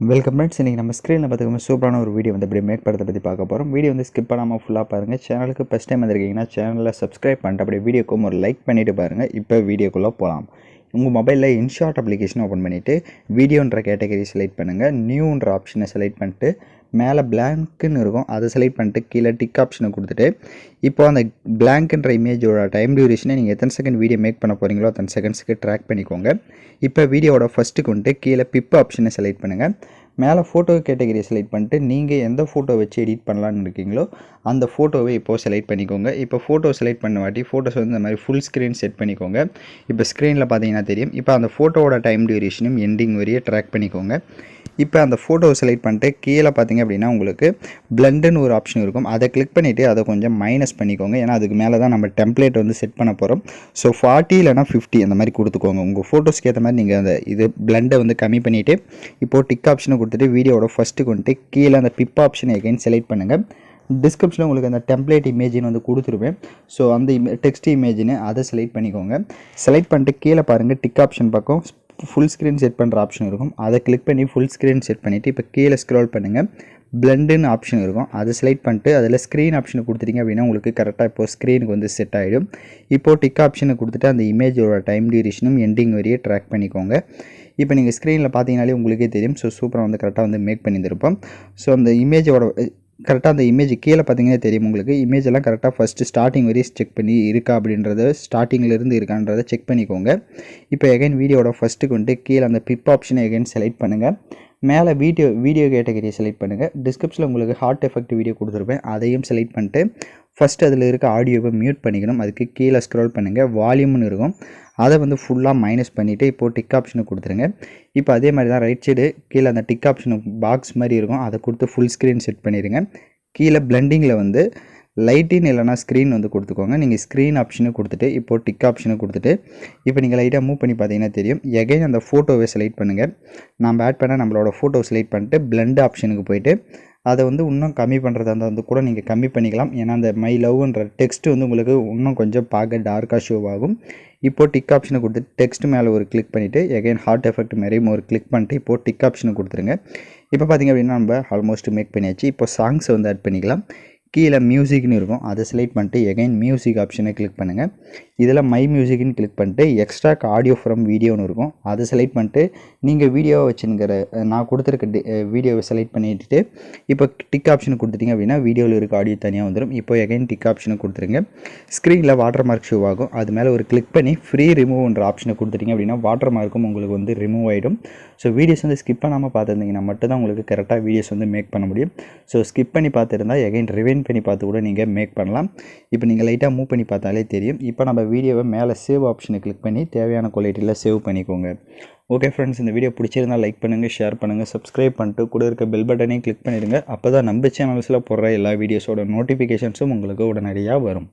Welcome friends. இன்றைக்கி நம்ம ஸ்க்ரீனில் பார்த்துக்கோங்க சூப்பரான ஒரு வீடியோ வந்து இப்படி மேக் பண்ணுறதை பற்றி பார்க்க போகிறோம். வீடியோ வந்து ஸ்கிப் பண்ணாமல் ஃபுல்லாக பாருங்கள். சேனலுக்கு ஃபஸ்ட் டைம் வந்திருக்கீங்கன்னா சேனலில் சப்ஸ்கிரைப் பண்ணிட்டு அப்படியே வீடியோக்கும் ஒரு லைக் பண்ணிவிட்டு பாருங்கள். இப்போ வீடியோக்குள்ளே போகலாம். உங்கள் மொபைலில் இன்ஷாட் அப்ளிகேஷன் ஓப்பன் பண்ணிவிட்டு வீடியோன்ற கேட்டகரி செலக்ட் பண்ணுங்கள். நியூன்ற ஆப்ஷனை செலக்ட் பண்ணிட்டு மேலே பிளாங்க்குன்னு இருக்கும், அதை செலக்ட் பண்ணிட்டு கீழே டிக் ஆப்ஷனை கொடுத்துட்டு இப்போ அந்த பிளாங்க்ன்ற இமேஜோட டைம் டியூரேஷனை நீங்கள் எத்தனை செகண்ட் வீடியோ மேக் பண்ண போகிறீங்களோ அத்தனை செகண்ட்ஸுக்கு ட்ராக் பண்ணிக்கோங்க. இப்போ வீடியோவோட ஃபஸ்ட்டுக்கு வந்துட்டு கீழே பிப் ஆப்ஷனை செலக்ட் பண்ணுங்கள். மேலே ஃபோட்டோ கேட்டகரியை செலக்ட் பண்ணிட்டு நீங்கள் எந்த ஃபோட்டோ வச்சு எடிட் பண்ணலான்னு இருக்கீங்களோ அந்த ஃபோட்டோவை இப்போது செலக்ட் பண்ணிக்கோங்க. இப்போ ஃபோட்டோ செலக்ட் பண்ண வாட்டி ஃபோட்டோஸ் வந்து இந்த மாதிரி ஃபுல் ஸ்க்ரீன் செட் பண்ணிக்கோங்க. இப்போ ஸ்க்ரீனில் பார்த்தீங்கன்னா தெரியும். இப்போ அந்த ஃபோட்டோவோட டைம் டியூரேஷனும் எண்டிங் வரையே ட்ராக் பண்ணிக்கோங்க. இப்போ அந்த ஃபோட்டோவை செலக்ட் பண்ணிட்டு கீழே பார்த்தீங்க அப்படின்னா உங்களுக்கு பிளண்டுன்னு ஒரு ஆப்ஷன் இருக்கும், அதை கிளிக் பண்ணிவிட்டு அதை கொஞ்சம் மைனஸ் பண்ணிக்கோங்க. ஏன்னா அதுக்கு மேலே தான் நம்ம டெம்ப்ளேட் வந்து செட் பண்ண போகிறோம். ஸோ 40 இல்லைனா 50 அந்த மாதிரி கொடுத்துக்கோங்க. உங்கள் ஃபோட்டோஸ்க்கு ஏற்ற மாதிரி நீங்கள் அந்த இது பிளண்டை வந்து கம்மி பண்ணிவிட்டு இப்போது டிக் ஆப்ஷனை கொடுத்துட்டு வீடியோவோட ஃபஸ்ட்டுக்கு வந்துட்டு கீழே அந்த பிப் ஆப்ஷனை எகைன் செலக்ட் பண்ணுங்கள். டிஸ்கிரிப்ஷனில் உங்களுக்கு அந்த டெம்ப்ளேட் இமேஜின்னு வந்து கொடுத்துருவேன். ஸோ அந்த டெக்ஸ்ட் இமேஜின்னு அதை செலக்ட் பண்ணிக்கோங்க. செலக்ட் பண்ணிட்டு கீழே பாருங்கள் டிக் ஆப்ஷன் பக்கம் ஃபுல் ஸ்க்ரீன் செட் பண்ணுற ஆப்ஷன் இருக்கும், அதை கிளிக் பண்ணி ஃபுல் ஸ்க்ரீன் செட் பண்ணிவிட்டு இப்போ கீழே ஸ்க்ரோல் பண்ணுங்கள். பிளண்டுன்னு ஆப்ஷன் இருக்கும், அதை செலக்ட் பண்ணிட்டு அதில் ஸ்க்ரீன் ஆப்ஷனை கொடுத்துட்டீங்க அப்படின்னா உங்களுக்கு கரெக்டாக இப்போது ஸ்க்ரீனுக்கு வந்து செட் ஆகிடும். இப்போது டிக் ஆப்ஷனை கொடுத்துட்டு அந்த இமேஜோட டைம் டியூரேஷனும் எண்டிங் வரையே ட்ராக் பண்ணிக்கோங்க. இப்போ நீங்கள் ஸ்க்ரீனில் பார்த்தீங்கனாலே உங்களுக்கே தெரியும். ஸோ சூப்பராக வந்து கரெக்டாக வந்து மேக் பண்ணியிருந்திருப்போம். ஸோ அந்த இமேஜோட கரெக்டாக அந்த இமேஜ் கீழே பார்த்தீங்கன்னா தெரியும் உங்களுக்கு. இமேஜ் எல்லாம் கரெக்டாக ஃபஸ்ட்டு ஸ்டார்டிங் வரையும் செக் பண்ணி இருக்கா அப்படின்றத ஸ்டார்டிங்கிலேருந்து இருக்கான்றதை செக் பண்ணிக்கோங்க. இப்போ எகைன் வீடியோட ஃபஸ்ட்டுக்கு வந்துட்டு கீழே அந்த பிப் ஆப்ஷனை எகைன் செலக்ட் பண்ணுங்கள். மேலே வீடியோ கேட்டகரியை செலக்ட் பண்ணுங்கள். டிஸ்கிரிப்ஷனில் உங்களுக்கு ஹார்ட் எஃபெக்ட் வீடியோ கொடுத்துருப்பேன், அதையும் செலக்ட் பண்ணிட்டு ஃபஸ்ட்டு அதில் இருக்க ஆடியோவை மியூட் பண்ணிக்கணும். அதுக்கு கீழே ஸ்க்ரோல் பண்ணுங்கள், வால்யூம்னு இருக்கும், அதை வந்து ஃபுல்லாக மைனஸ் பண்ணிவிட்டு இப்போது டிக் ஆப்ஷனை கொடுத்துருங்க. இப்போ அதே மாதிரி தான் ரைட் சைடு கீழே அந்த டிக் ஆப்ஷனு பாக்ஸ் மாதிரி இருக்கும், அதை கொடுத்து ஃபுல் ஸ்க்ரீன் செட் பண்ணிடுங்க. கீழே பிளெண்டிங்கில் வந்து லைட்டின் இல்லைனா ஸ்க்ரீன் வந்து கொடுத்துக்கோங்க. நீங்கள் ஸ்க்ரீன் ஆப்ஷனை கொடுத்துட்டு இப்போது டிக் ஆப்ஷனை கொடுத்துட்டு இப்போ நீங்கள் லைட்டாக மூவ் பண்ணி பார்த்தீங்கன்னா தெரியும். எகைன் அந்த ஃபோட்டோவை செலக்ட் பண்ணுங்கள். நம்ம ஆட் பண்ண நம்மளோட ஃபோட்டோ செலக்ட் பண்ணிட்டு பிளெண்ட் ஆப்ஷனுக்கு போய்ட்டு அதை வந்து இன்னும் கம்மி பண்ணுறதா இருந்தால் வந்து கூட நீங்கள் கம்மி பண்ணிக்கலாம். ஏன்னா அந்த மை லவ்ன்ற டெக்ஸ்ட்டு வந்து உங்களுக்கு இன்னும் கொஞ்சம் பார்க்க டார்க்காக ஷோ ஆகும். இப்போது டிக் ஆப்ஷனை கொடுத்துட்டு டெக்ஸ்ட் மேலே ஒரு கிளிக் பண்ணிவிட்டு எகைன் ஹார்ட் எஃபெக்ட் மாதிரியும் ஒரு கிளிக் பண்ணிட்டு இப்போது டிக் ஆப்ஷனை கொடுத்துருங்க. இப்போ பார்த்திங்க அப்படின்னா நம்ம ஆல்மோஸ்ட் மேக் பண்ணியாச்சு. இப்போ சாங்ஸை வந்து ஆட் பண்ணிக்கலாம். கீழே மியூசிக்னு இருக்கும், அதை செலக்ட் பண்ணிட்டு எகைன் மியூசிக் ஆப்ஷனை கிளிக் பண்ணுங்கள். இதில் மை மியூசிக்னு கிளிக் பண்ணிட்டு எக்ஸ்ட்ராக் ஆடியோ ஃப்ரம் வீடியோன்னு இருக்கும், அதை செலக்ட் பண்ணிட்டு நீங்கள் வீடியோவை வச்சுங்கிற நான் கொடுத்துருக்க வீடியோவை செலக்ட் பண்ணிவிட்டு இப்போ டிக் ஆப்ஷனை கொடுத்துட்டிங்க அப்படின்னா வீடியோவில் இருக்க ஆடியோ தனியாக வந்துடும். இப்போ எகைன் டிக் ஆப்ஷனை கொடுத்துருங்க. ஸ்க்ரீனில் வாட்டர் மார்க் ஷோ ஆகும், அது மேலே ஒரு கிளிக் பண்ணி ஃப்ரீ ரிமூவ்ன்ற ஆப்ஷனை கொடுத்துட்டிங்க அப்படின்னா வாட்டர் மார்க்கும் உங்களுக்கு வந்து ரிமூவ் ஆகிடும். ஸோ வீடியோஸ் வந்து ஸ்கிப் பண்ணாமல் பார்த்துருந்தீங்கன்னா மட்டும்தான் உங்களுக்கு கரெக்டாக வீடியோஸ் வந்து மேக் பண்ண முடியும். ஸோ ஸ்கிப் பண்ணி பார்த்துருந்தா எகைன் ரிவைன் பண்ணி பார்த்து கூட நீங்கள் மேக் பண்ணலாம். இப்போ நீங்கள் லைட்டாக மூவ் பண்ணி பார்த்தாலே தெரியும். இப்போ நம்ம வீடியோவை மேலே சேவ் ஆப்ஷனை கிளிக் பண்ணி தேவையான குவாலிட்டியில் சேவ் பண்ணிக்கோங்க. ஓகே ஃப்ரெண்ட்ஸ், இந்த வீடியோ பிடிச்சிருந்தால் லைக் பண்ணுங்கள், ஷேர் பண்ணுங்கள், சப்ஸ்கிரைப் பண்ணிட்டு கூட இருக்க பெல் பட்டனையும் கிளிக் பண்ணிடுங்க. அப்போ தான் நம்ம சேனல்ஸில் போடுற எல்லா வீடியோஸோட நோட்டிஃபிகேஷன்ஸும் உங்களுக்கு உடனடியாக வரும்.